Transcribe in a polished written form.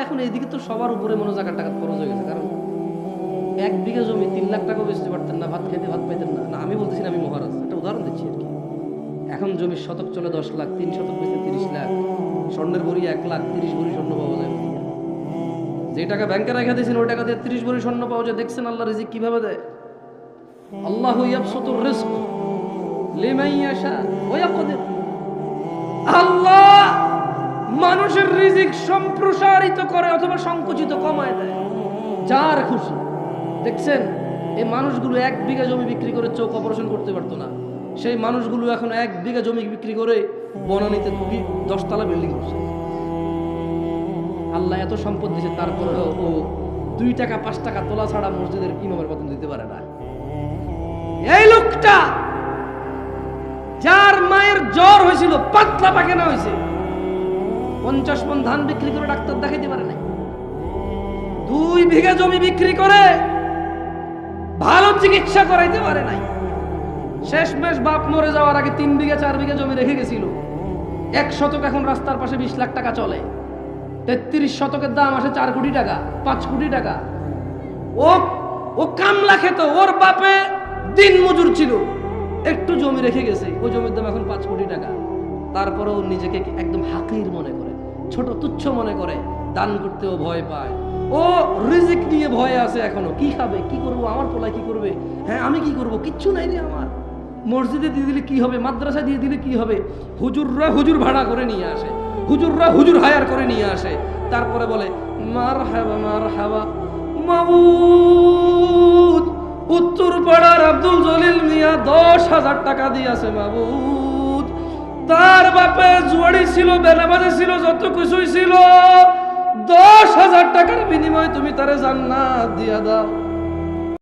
এখন এইদিকে তো সবার উপরে মনে জায়গা টাকা খরচ হয়ে গেছে, কারণ 1 বিঘা জমি 3 লাখ টাকা বেচতে পারতেন না, ভাত খেতে ভাত পাইতেন না। আমি বলতেছি না আমি মহারাজ, একটা উদাহরণ দিচ্ছি আর কি। এখন জমির শতক চলে 10 লাখ, 3 শতক বেচে 30 লাখ, স্বর্ণের ভরি 1 লাখ, 30 ভরি স্বর্ণ পাওয়া যায়। যে টাকা ব্যাংকে রেখে দিয়েছেন ওই টাকা দিয়ে 30 ভরি স্বর্ণ পাওয়া যায়। দেখছেন আল্লাহ রিজিক কিভাবে দেয়? আল্লাহু ইয়াবসুতুর রিজক লিমান ইয়াশা ওয়া ইয়াকদির। আল্লাহ মানুষের রিজিক সম্প্রসারিত করে অথবা সংকুচিত কমায় দেয় যার খুশি। দেখছেন এই মানুষগুলো 1 বিঘা জমি বিক্রি করে চোখ অপারেশন করতে পারতো না, সেই মানুষগুলো এখন 1 বিঘা জমি বিক্রি করে বনানীতে 10 তলা বিল্ডিং করছে। আল্লাহ এত সম্পদ দিয়েছে, তারপরে ও 2 টাকা 5 টাকা তোলা ছাড়া মসজিদের ইমামের বেতন দিতে পারে না। এই লোকটা যার মায়ের জ্বর হয়েছিল, পাতলা পায়খানা হয়েছে, 50 মণ ধান বিক্রি করে ডাক্তার দেখাইতে পারে নাই। 2 বিঘা জমি বিক্রি করে ভালো চিকিৎসা করাইতে পারে নাই। শেষমেশ বাপ মরে যাওয়ার আগে 3 বিঘা 4 বিঘা জমি রেখে গেছিল। 1 শতক এখন রাস্তার পাশে 20 লাখ টাকা চলে। 33 শতকের দাম আসে 4 কোটি টাকা, 5 কোটি টাকা। ও কামলা খেত, ওর বাপে দিন মজুর ছিল, একটু জমি রেখে গেছে, ওই জমির দাম এখন 5 কোটি টাকা। তারপরে ও নিজেকে একদম হাকির মনে করে, ছোট তুচ্ছ মনে করে, দান করতেও ভয় পায়। ও রিজিক নিয়ে ভয়ে আছে এখনো, কি খাবে, কি করবো, আমার পোলায় কি করবে, হ্যাঁ আমি কি করব, কিচ্ছু নাই রে আমার। মসজিদে দিয়ে দিলে কি হবে, মাদ্রাসা দিয়ে দিলে কি হবে, হুজুররা হুজুর ভাড়া করে নিয়ে আসে, হুজুররা হুজুর হায়ার করে নিয়ে আসে। তারপরে বলে মারহাবা মারহাবা মাবুদ, উত্তর পাড়ার আব্দুল জলিল মিয়া 10,000 টাকা দিয়েছে মাবুদ। তার বাপে জুয়াড়ি ছিল, বেনামাজি ছিল, যত কিছুই ছিল, 10,000 টাকার বিনিময়ে তুমি তারে জান্নাত দিয়া দাও।